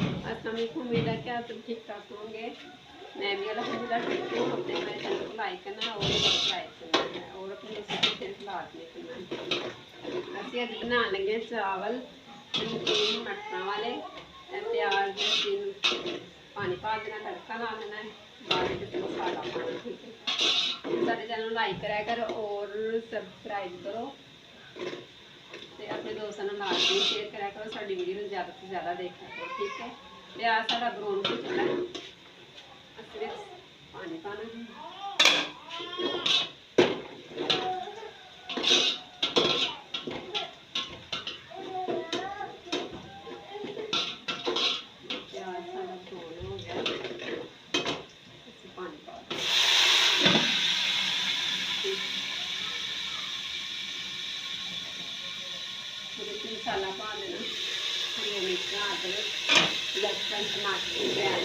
अस्सलामुअलैकुम, उम्मीद है कि आप सब ठीक ठाक होंगे। मैं भी अल्हम्दुलिल्लाह ठीक हूँ। अपने मेरे चैनल को लाइक करना और सब्सक्राइब करना है और अपनी रेसिपी से लाद नहीं करना। असं अज बना लगे चावल नमकीन मटरों वाले। प्याज पानी पा देना, तड़का ला देना है, बाद मसाला पाना। ठीक है, सारे चैनल लाइक कराया करो और सब्सक्राइब करो, अपने दोस्तों लाजमी शेयर करा करो। साड़ी वीडियो में ज़्यादा से ज़्यादा देखा करो। ठीक है, प्याज सारा ब्राउन हो चुका है, पानी पाना है। प्याज सारा ब्राउन हो गया, पानी पा मसाला पा देना, हरी मिर्च, अदरक, लहसुन, टमाटर, प्याज,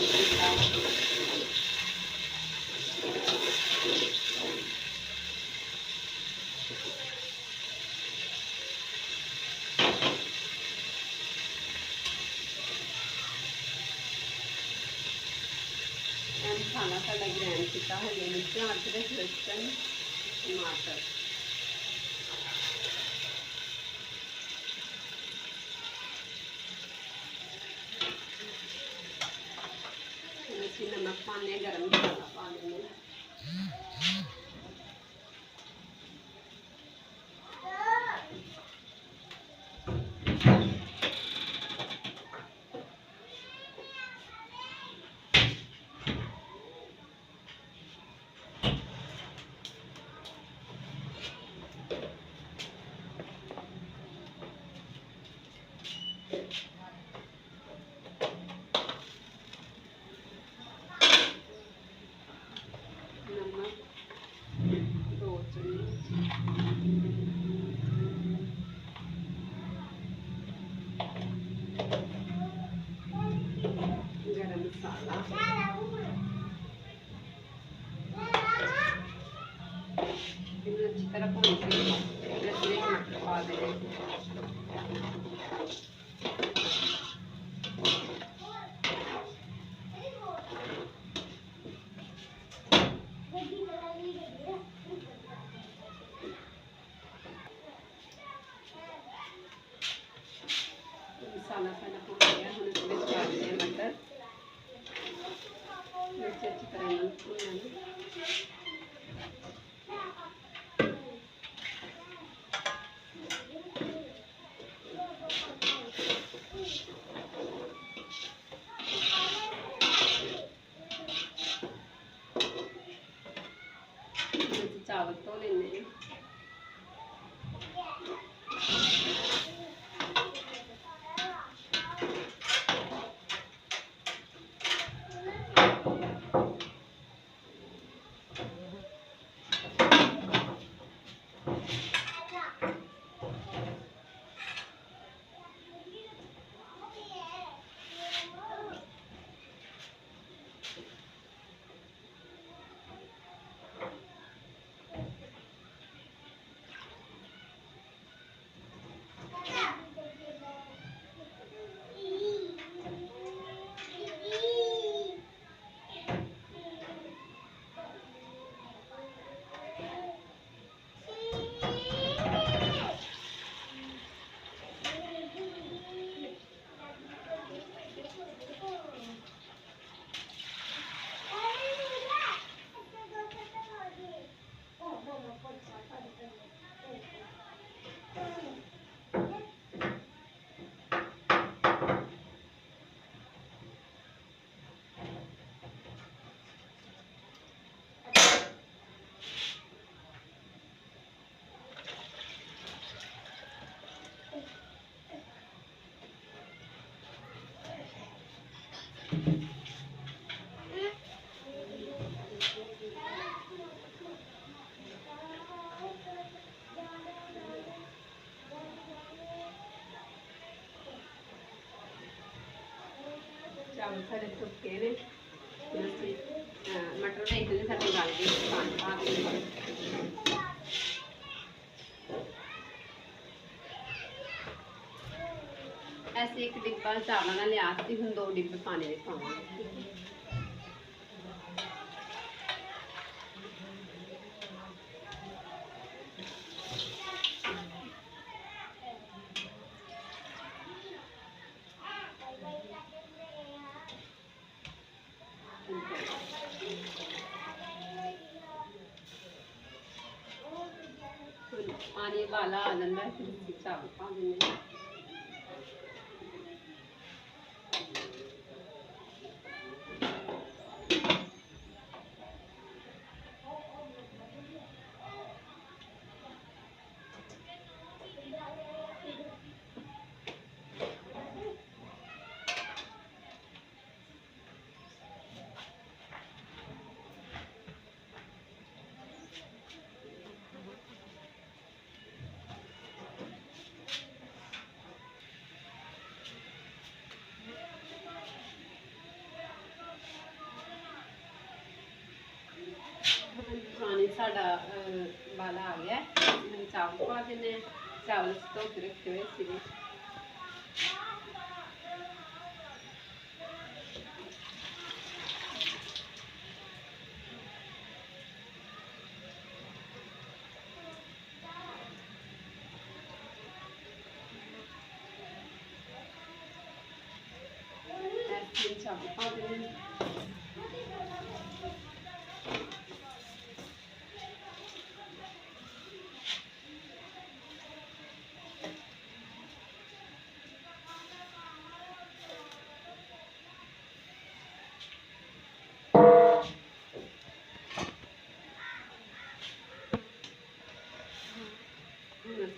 मसाला साढ़ा ग्रैंड किया, हरी मिर्च, अदरक, लहसुन, टमाटर। नमक पाने, गर्म मसाला पा लेंगे। गरम मसाला अच्छी तरह भून के टमाटर पा देंगे। मसाला सारा भून गया, हम इसमें डाल देंगे मटर, अच्छी तरह भून। चावल तो लेने हैं। चावल सारे सुके ने, मटर देखने सारे गल गए, पानी पा देंगे। ऐसे एक डिब्बा चावल का लिया सी, हम 2 डिब्बे पानी में पाऊंगी। पानी उबाला आ जाता है, फिर चावल पा देने। पानी साडा उबाला आ गया, हम चावल पा देने। चावल धो के रखे हुए थे। चावल पा देने।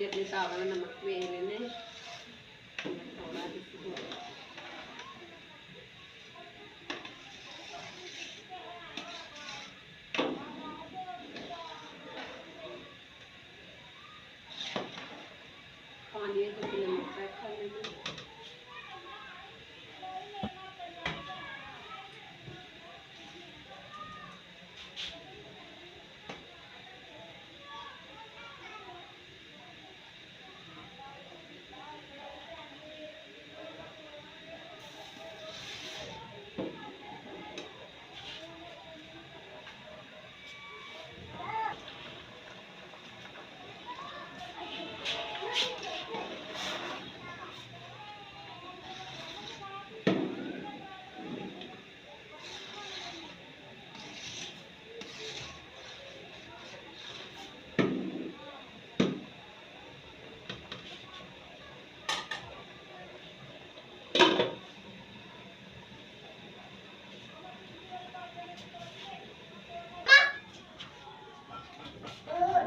अपने चावल में नमक वे लेने। पानी तो नमक रखा लेना।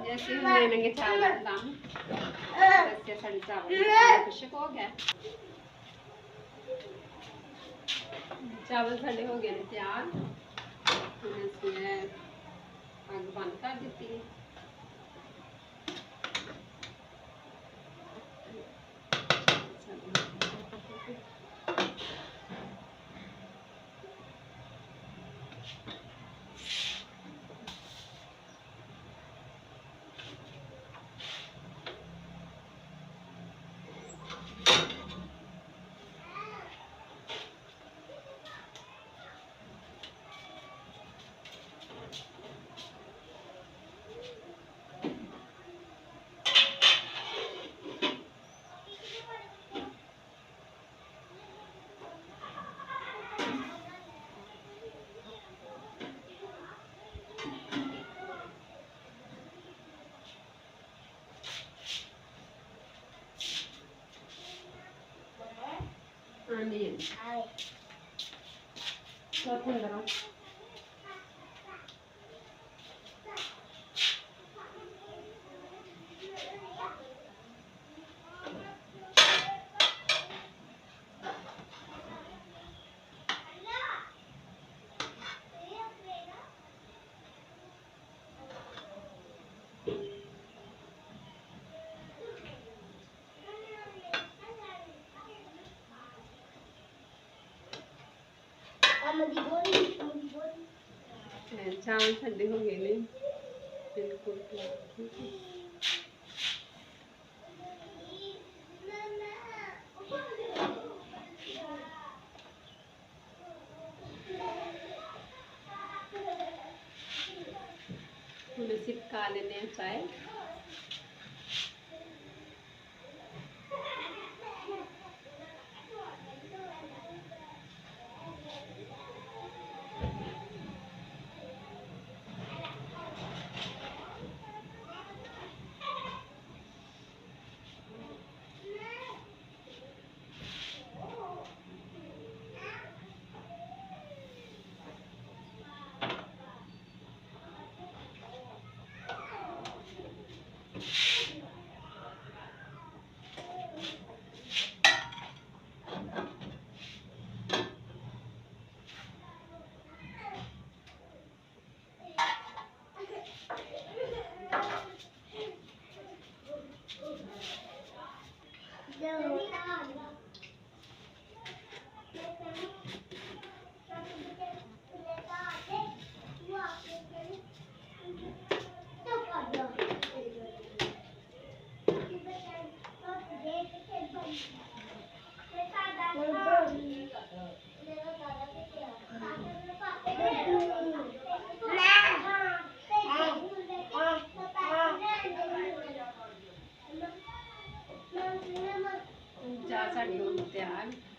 जैसे हम ले लेंगे चावल दाम, जैसे साढ़े चावल कुछ हो गया। चावल साढ़े हो गए तैयार। इसमें आग बंद कर देती है। Onion. Sorry. चावल ठंडे हो गए ने बिल्कुल ठीक है। बना लेने हैं चाय। चाय साढ़ी होगी तैयार।